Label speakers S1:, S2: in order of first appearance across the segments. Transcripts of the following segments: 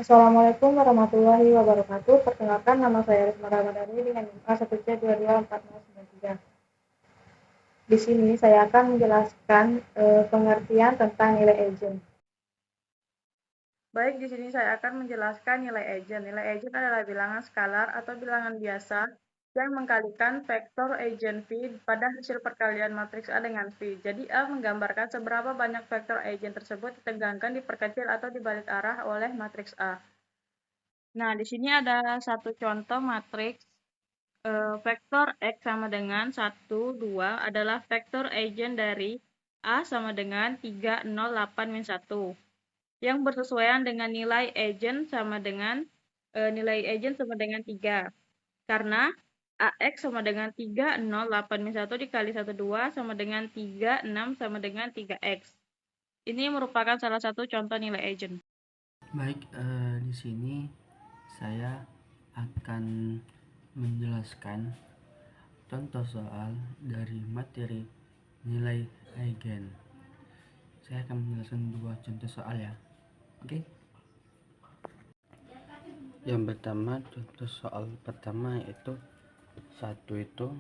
S1: Assalamualaikum warahmatullahi wabarakatuh. Perkenalkan, nama saya Risma Ramadhani dengan NIM A1C224093. Di sini saya akan menjelaskan pengertian tentang nilai agent. Baik, di sini saya akan menjelaskan nilai agent. Nilai agent adalah bilangan skalar atau bilangan biasa yang mengkalikan vektor agent V pada hasil perkalian matriks A dengan V. Jadi A menggambarkan seberapa banyak vektor agent tersebut ditegangkan, diperkecil, atau dibalik arah oleh matriks A. Nah, di sini ada satu contoh matriks vektor X sama dengan 1, 2 adalah vektor agent dari A sama dengan 3, 0, 8, min 1 yang bersesuaian dengan nilai agent sama dengan 3. Karena AX sama dengan 3, 0, 8, min 1 dikali 1, 2 sama dengan 3, 6 sama dengan 3X. Ini merupakan salah satu contoh nilai agent.
S2: Baik, di sini saya akan menjelaskan contoh soal dari materi nilai eigen. Saya akan menjelaskan dua contoh soal ya. Oke. Yang pertama, contoh soal pertama yaitu satu itu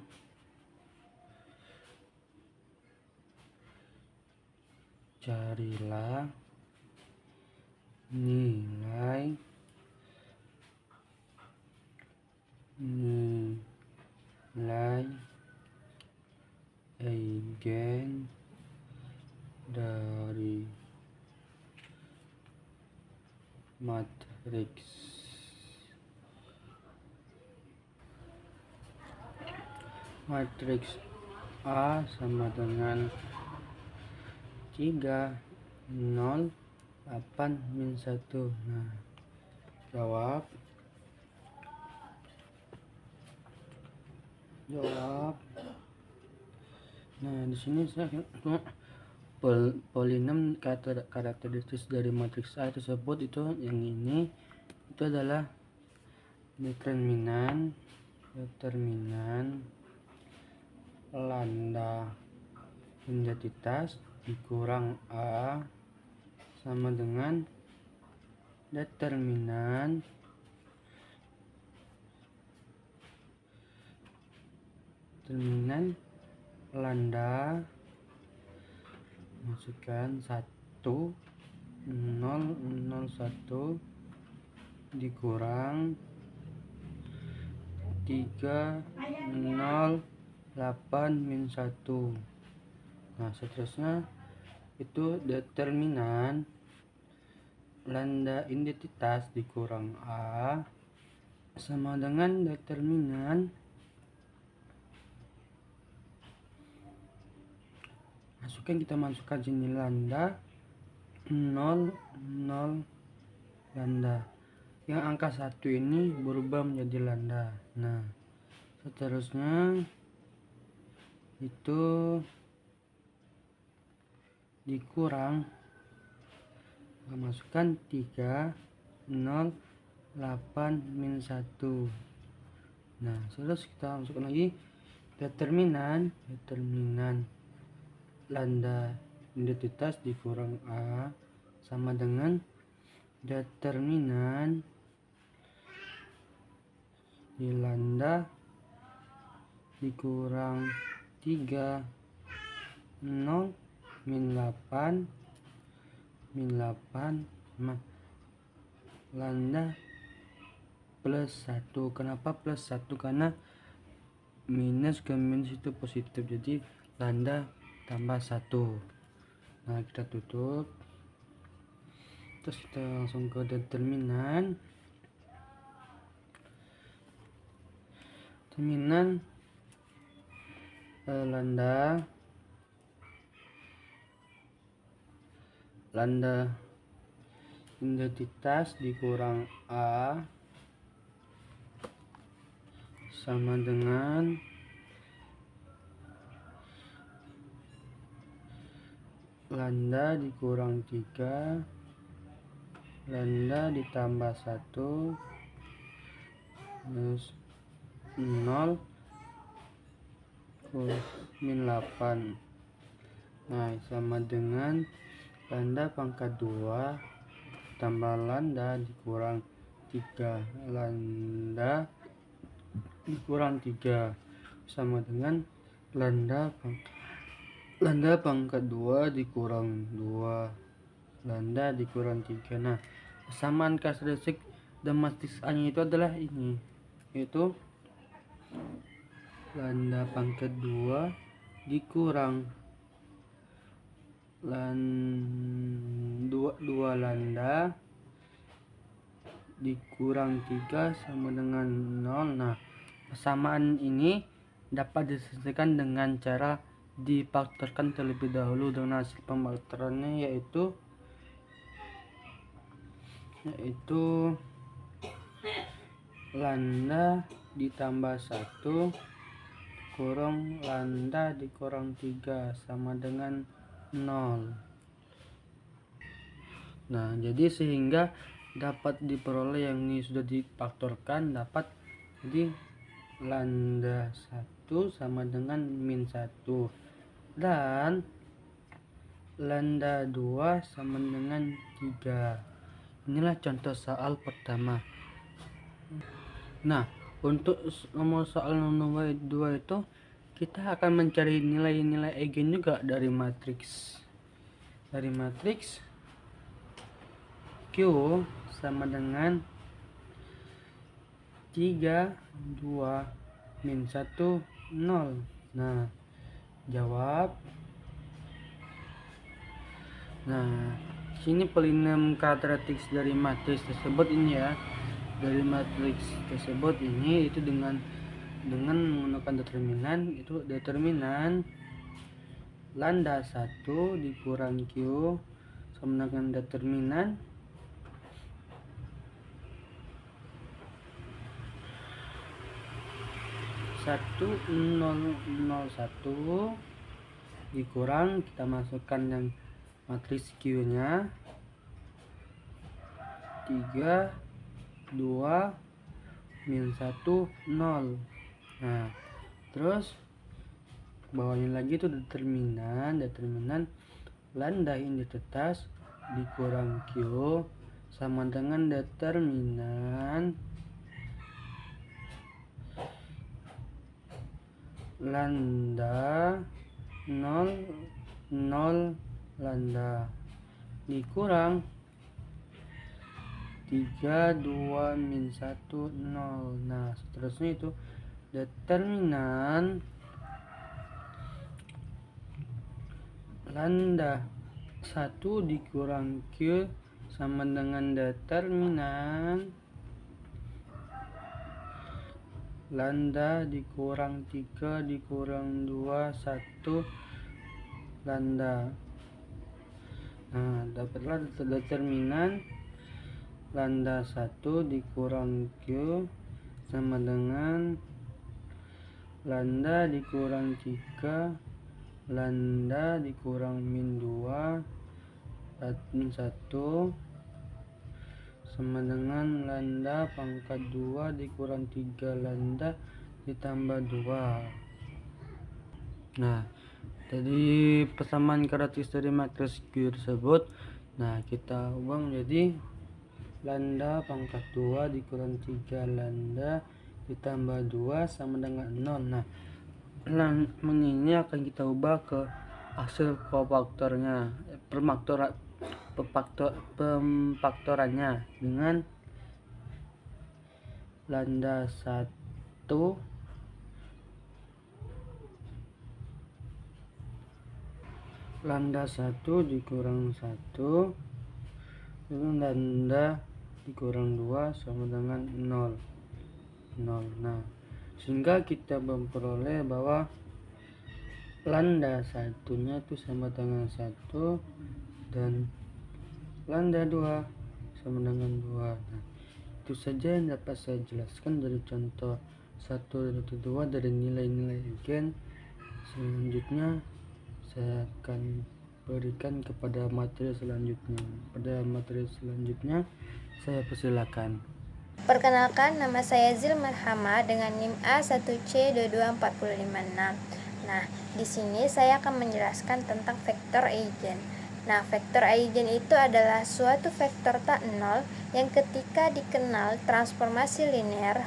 S2: carilah nilai eigen dari matriks A sama dengan 3, 0, 8, min 1. Nah, jawab. Nah, di sini saya polinom karakteristik dari matriks A tersebut itu yang ini itu adalah determinan lambda identitas dikurang A sama dengan determinan lambda masukkan 1, 0, 0, 1 dikurang 3, 0, 8, min 1. Nah, seterusnya itu determinan lambda identitas dikurang A sama dengan determinan kita masukkan sini lambda 0, 0, lambda. Yang angka 1 ini berubah menjadi lambda. Nah, seterusnya itu dikurang masukkan 3, 0, 8, min 1. Nah, terus kita masukkan lagi determinan lambda identitas dikurang A sama dengan determinan di lambda dikurang 3, 0, min 8 lambda plus 1. Kenapa plus 1? Karena minus ke minus itu positif, jadi lambda tambah 1. Nah, kita tutup, terus kita langsung ke determinan lambda identitas dikurang A sama dengan lambda dikurang 3, lambda ditambah 1 plus 0 min 8. Nah, sama dengan lambda pangkat 2 ditambah lambda dikurang 3 lambda dikurang 3 sama dengan lambda pangkat 2 dikurang 2 lambda dikurang 3. Nah, persamaan karakteristik dan matriks A nya itu adalah ini, yaitu lambda pangkat 2 dikurang 2 lambda dikurang 3 sama dengan 0. Nah, persamaan ini dapat diselesaikan dengan cara difaktorkan terlebih dahulu dengan hasil pemfaktorannya yaitu lambda ditambah 1 kurang lambda dikurang 3 sama dengan 0. Nah, jadi sehingga dapat diperoleh yang ini sudah difaktorkan, dapat jadi lambda 1 sama dengan min 1 dan lambda 2 sama dengan 3. Inilah contoh soal pertama. Nah, untuk nomor soal nomor 2 itu kita akan mencari nilai-nilai eigen juga dari matriks Q sama dengan 3, 2, min 1, 0. Nah, jawab. Nah, sini polinom karakteristik dari matriks tersebut ini ya. Dari matriks tersebut ini itu dengan menggunakan determinan, itu determinan lambda 1 dikurang Q sama dengan determinan satu dikurang, kita masukkan yang matriks Q nya 3, 2, min 1, 0. Nah, terus bawahnya lagi itu determinan lambda identitas dikurang Q sama dengan determinan lambda 0 lambda dikurang 3, 2, min 1, 0. Nah, seterusnya itu determinan lambda 1 dikurang Q sama dengan determinan lambda dikurang 3 dikurang 2, 1 lambda. Nah, dapatlah determinan lambda 1 dikurang Q sama dengan lambda dikurang 3 lambda dikurang min 2 min 1 sama dengan lambda pangkat 2 dikurang 3 lambda ditambah 2. Nah, jadi persamaan karakteristik dari matriks Q tersebut, nah kita ubah menjadi lambda pangkat 2 dikurang 3 lambda ditambah 2 sama dengan 0. Nah, ini akan kita ubah ke hasil kofaktornya, pemfaktorannya dengan lambda 1 dikurang 1 dengan lambda dikurang 2 sama dengan 0. Nah, sehingga kita memperoleh bahwa lambda 1 nya itu sama dengan 1 dan lambda 2 sama dengan 2. Nah, itu saja yang dapat saya jelaskan dari contoh 1 dan 2 dari nilai-nilai eigen. Selanjutnya saya akan berikan kepada materi selanjutnya. Pada materi selanjutnya saya persilakan.
S3: Perkenalkan, nama saya Zilman Hama dengan NIM A1C22456. Nah, di sini saya akan menjelaskan tentang vektor eigen. Nah, vektor eigen itu adalah suatu vektor tak nol yang ketika dikenal transformasi linear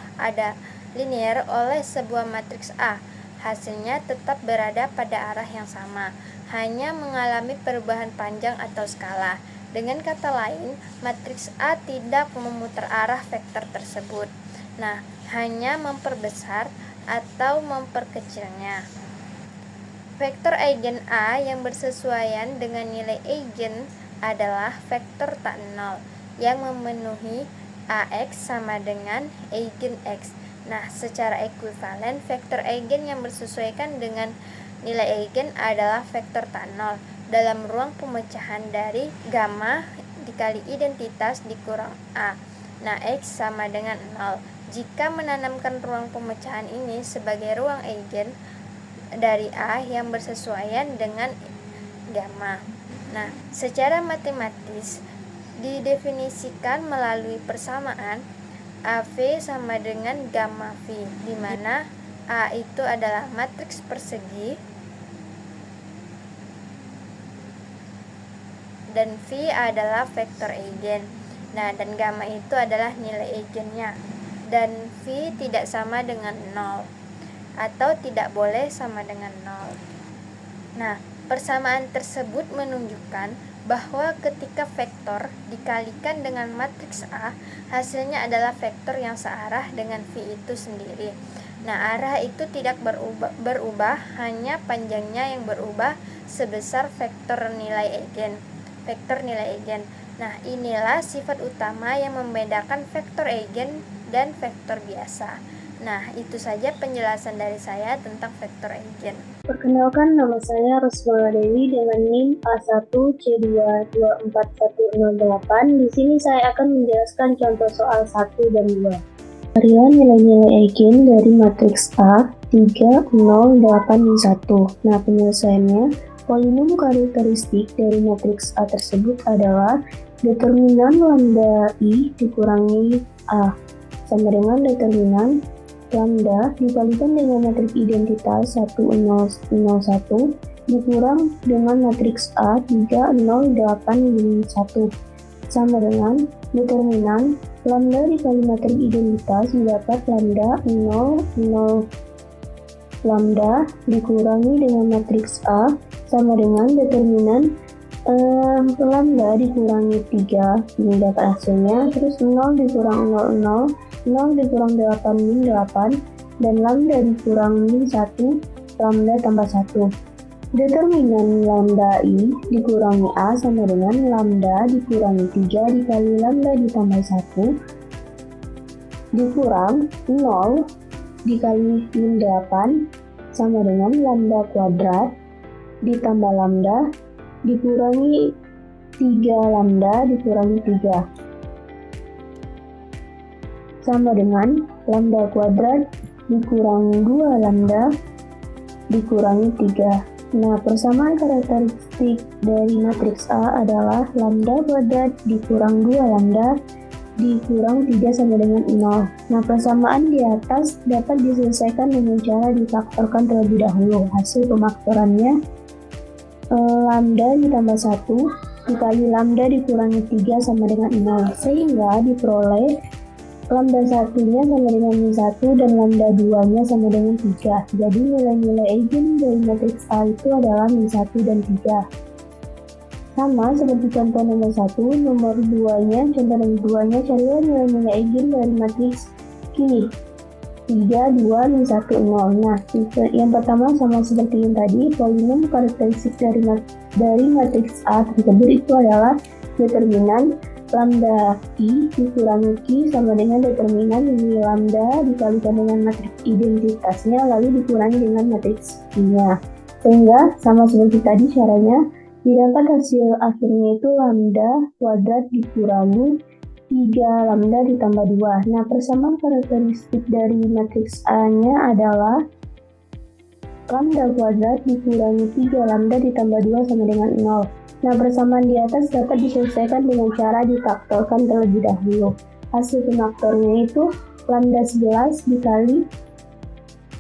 S3: oleh sebuah matriks A, hasilnya tetap berada pada arah yang sama, hanya mengalami perubahan panjang atau skala. Dengan kata lain, matriks A tidak memutar arah vektor tersebut. Nah, hanya memperbesar atau memperkecilnya. Vektor eigen A yang bersesuaian dengan nilai eigen adalah vektor tak nol yang memenuhi AX sama dengan eigen X. Nah, secara ekuivalen, vektor eigen yang bersesuaian dengan nilai eigen adalah vektor tak nol dalam ruang pemecahan dari gamma dikali identitas dikurang A. Nah, X sama dengan 0. Jika menanamkan ruang pemecahan ini sebagai ruang eigen dari A yang bersesuaian dengan gamma. Nah, secara matematis didefinisikan melalui persamaan AV sama dengan gamma V, di mana A itu adalah matriks persegi dan V adalah vektor eigen. Nah, dan gamma itu adalah nilai eigennya. Dan V tidak sama dengan 0 atau tidak boleh sama dengan 0. Nah, persamaan tersebut menunjukkan bahwa ketika vektor dikalikan dengan matriks A, hasilnya adalah vektor yang searah dengan V itu sendiri. Nah, arah itu tidak berubah, hanya panjangnya yang berubah sebesar vektor nilai eigen. Nah, inilah sifat utama yang membedakan vektor eigen dan vektor biasa. Nah, itu saja penjelasan dari saya tentang vektor eigen.
S4: Perkenalkan, nama saya Rosmala Dewi dengan NIM A1C2244108. Di sini saya akan menjelaskan contoh soal 1 dan 2. Carilah nilai-nilai eigen dari matriks A 3, 0, 8, 1. Nah, penyelesaiannya, polinom karakteristik dari matriks A tersebut adalah determinan lambda I dikurangi A sama dengan determinan lambda dikalikan dengan matriks identitas 1, 0, 0, 1 dikurang dengan matriks A 3, 0, 8, 1 sama dengan determinan lambda dikali matriks identitas mendapat lambda 0, 0 lambda dikurangi dengan matriks A sama dengan determinan lambda dikurangi 3 ini dapat hasilnya, terus 0 dikurang 0, 0 dikurang 8 min 8 dan lambda dikurang min 1 lambda tambah 1. Determinan lambda I dikurangi A sama dengan lambda dikurangi 3 dikali lambda ditambah 1 dikurang 0 dikali min 8 sama dengan lambda kuadrat ditambah lambda dikurangi 3 lambda dikurangi 3 sama dengan lambda kuadrat dikurangi 2 lambda dikurangi 3. Nah, persamaan karakteristik dari matriks A adalah lambda kuadrat dikurang 2 lambda dikurang 3 sama dengan 0. Nah, persamaan di atas dapat diselesaikan dengan cara difaktorkan terlebih dahulu. Hasil pemaktorannya lambda ditambah 1 dikali lambda dikurangi 3 sama dengan 0, sehingga diperoleh lambda 1-nya sama dengan min 1 dan lambda 2-nya sama dengan 3. Jadi nilai-nilai eigen dari matriks A itu adalah min 1 dan 3. Sama seperti contoh nomor 1, contoh nomor 2-nya carilah nilai-nilai eigen dari matriks Q 3, 2, min 1, 0. Nah, yang pertama sama seperti yang tadi, polinom karakteristik dari matriks A tersebut itu adalah determinan lambda I dikurangi Q sama dengan determinan nilai lambda dikalikan dengan matriks identitasnya lalu dikurangi dengan matriks Q-nya. Sehingga sama seperti tadi caranya, didapat hasil akhirnya itu lambda kuadrat dikurangi 3 lambda ditambah 2. Nah, persamaan karakteristik dari matriks A-nya adalah lambda kuadrat dikurangi 3 lambda ditambah 2 sama dengan 0. Nah, persamaan di atas dapat diselesaikan dengan cara difaktorkan terlebih dahulu. Hasil pemfaktornya itu lambda 11 dikali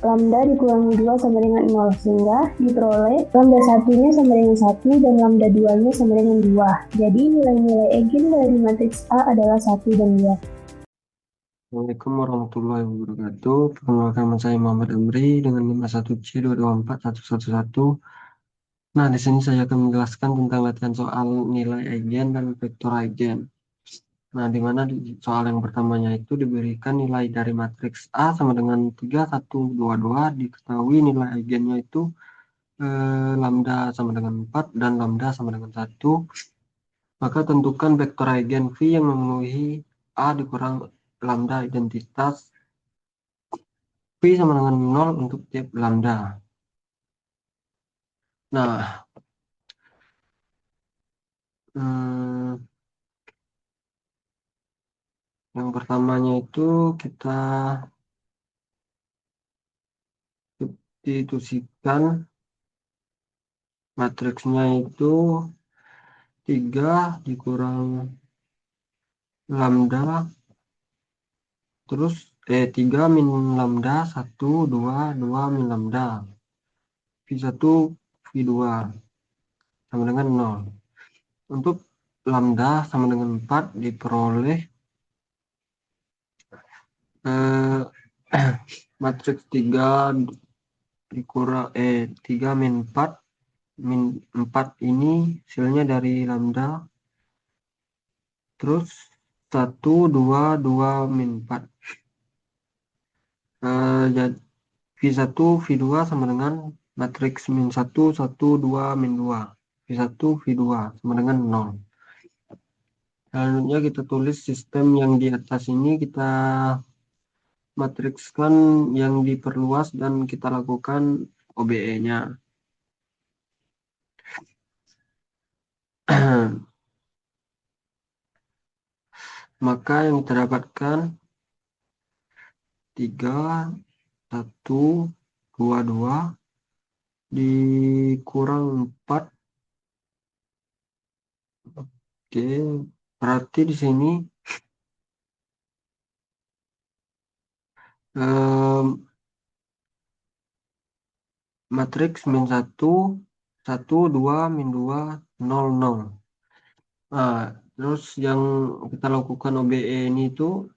S4: lambda dikurangi 2 sama dengan 0, sehingga diperoleh lambda 1-nya sama dengan 1 dan lambda 2-nya sama dengan 2. Jadi nilai-nilai eigen dari matriks A adalah 1 dan 2.
S5: Assalamualaikum warahmatullahi wabarakatuh. Perkenalkan, nama saya Muhammad Amri dengan 51C224111. Nah, di sini saya akan menjelaskan tentang latihan soal nilai eigen dan vektor eigen. Nah, di mana di soal yang pertamanya itu diberikan nilai dari matriks A sama dengan 3, 1, 2, 2. Diketahui nilai eigennya itu lambda sama dengan 4 dan lambda sama dengan 1. Maka tentukan vektor eigen V yang memenuhi A dikurang lambda identitas V sama dengan 0 untuk tiap lambda. Nah, yang pertamanya itu kita substitusikan matriksnya itu 3 dikurang lambda, terus 3 min lambda, 1, 2, 2 min lambda, V1, V2 sama dengan 0. Untuk lambda sama dengan 4 diperoleh matriks 3 dikurang 3 min 4 min 4 ini hasilnya dari lambda, terus 1, 2, 2 min 4. Jadi V1, V2 sama dengan matriks min 1, 1, 2, min 2. V1, V2 sama dengan 0. Selanjutnya kita tulis sistem yang di atas ini, kita matrikskan yang diperluas dan kita lakukan OBE-nya. Maka yang kita dapatkan 3, 1, 2, 2 dikurang 4. Oke, berarti di sini matriks min 1, 1, 2, min 2, 0, 0. Nah, terus yang kita lakukan OBE ini itu,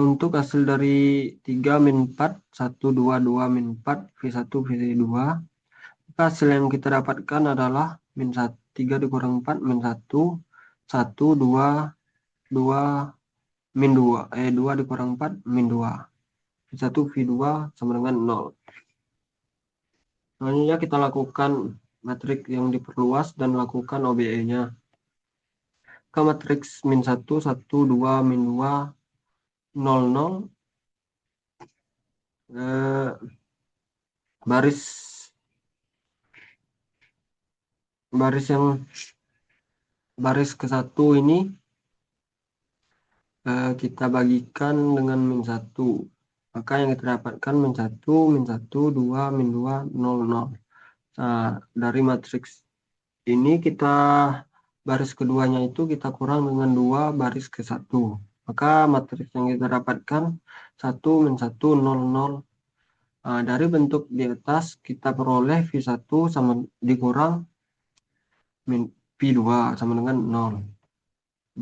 S5: untuk hasil dari 3 min 4, 1, 2, 2 min 4, V1, V2, maka hasil yang kita dapatkan adalah min 1, 3 dikurang 4, min 1, 1, 2, 2, min 2, 2 dikurang 4, min 2. V1, V2 sama dengan 0. Selanjutnya kita lakukan matriks yang diperluas dan lakukan OBE-nya. Ke matriks min 1, 1, 2, min 2, 0, 0. Baris ke 1 ini kita bagikan dengan min 1. Maka yang kita dapatkan min 1, min 1, 2, min 2, 0, 0. Nah, dari matriks ini kita baris keduanya itu kita kurang dengan 2 baris ke 1. Maka matriks yang kita dapatkan 1, min 1, 0, 0. Nah, dari bentuk di atas kita peroleh V1 sama dikurang min V2 sama dengan 0.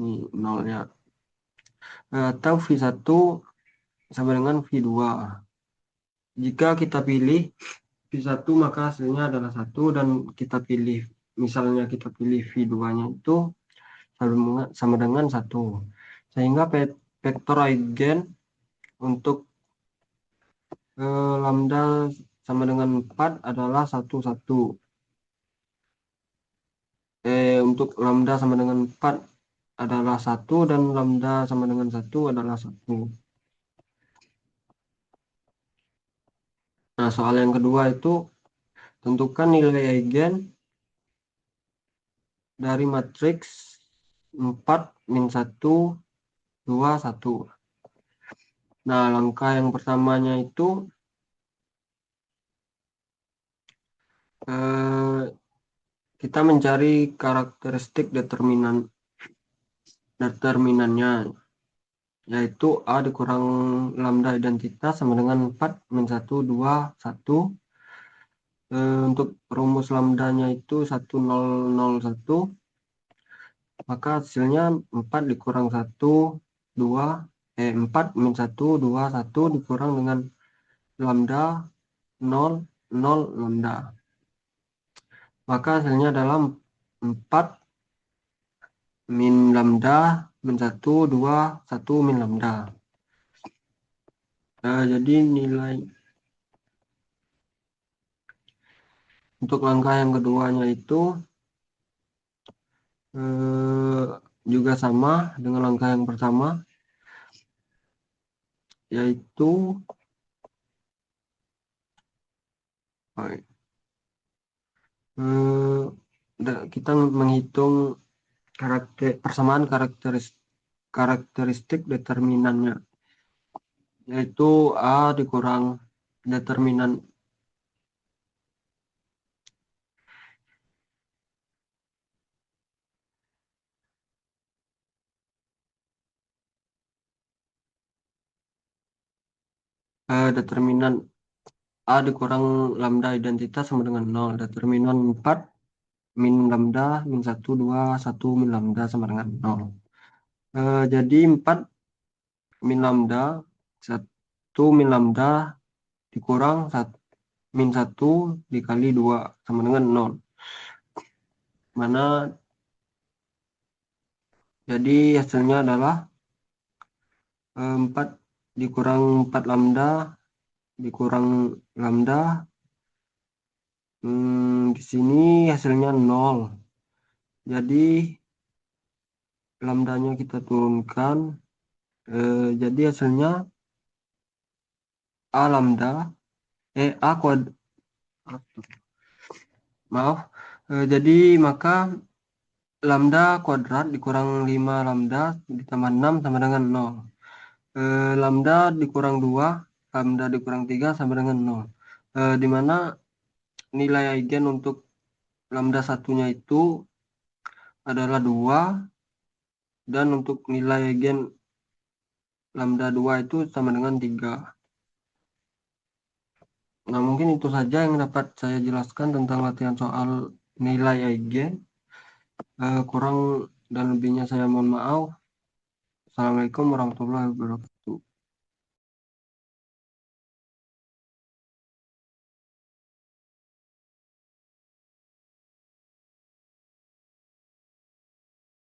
S5: Ini 0-nya. Atau V1 sama dengan V2. Jika kita pilih V1 maka hasilnya adalah 1 dan kita pilih, misalnya kita pilih V2-nya itu sama dengan 1. Sehingga vektor eigen untuk lambda sama dengan 4 adalah 1, 1. Untuk lambda sama dengan 4 adalah 1 dan lambda sama dengan 1 adalah 1. Nah, soal yang kedua itu tentukan nilai eigen dari matriks 4, min 1, 2, 1. Nah, langkah yang pertamanya itu kita mencari karakteristik determinannya. yaitu A dikurang lambda identitas sama dengan 4 min 1, 2, 1. Untuk rumus lambdanya itu 1001, maka hasilnya 4 dikurang 1, 2, 4 min 1, 2, 1 dikurang dengan lambda 0, 0 lambda. Maka hasilnya adalah 4 min lambda min 1, 2, 1 min lambda. Jadi nilai untuk langkah yang keduanya itu juga sama dengan langkah yang pertama, yaitu kita menghitung persamaan karakteristik determinannya, yaitu A dikurang determinan determinan A dikurang lambda identitas sama dengan 0. Determinan 4 min lambda min 1, 2, 1 min lambda sama dengan 0. Jadi 4 min lambda 1 min lambda dikurang min 1 dikali 2 sama dengan 0. Mana jadi hasilnya adalah 4 dikurang 4 lambda dikurang lambda. Di sini hasilnya 0. Jadi lambdanya kita turunkan. Jadi hasilnya A lambda A kuadrat. Maaf. Jadi maka lambda kuadrat dikurang 5 lambda ditambah 6 sama dengan 0. Lambda dikurang 2, lambda dikurang 3 sama dengan 0. Dimana nilai eigen untuk lambda satunya itu adalah 2, dan untuk nilai eigen lambda 2 itu sama dengan 3. Nah, mungkin itu saja yang dapat saya jelaskan tentang latihan soal nilai eigen. Kurang dan lebihnya saya mohon maaf. Assalamualaikum warahmatullahi wabarakatuh.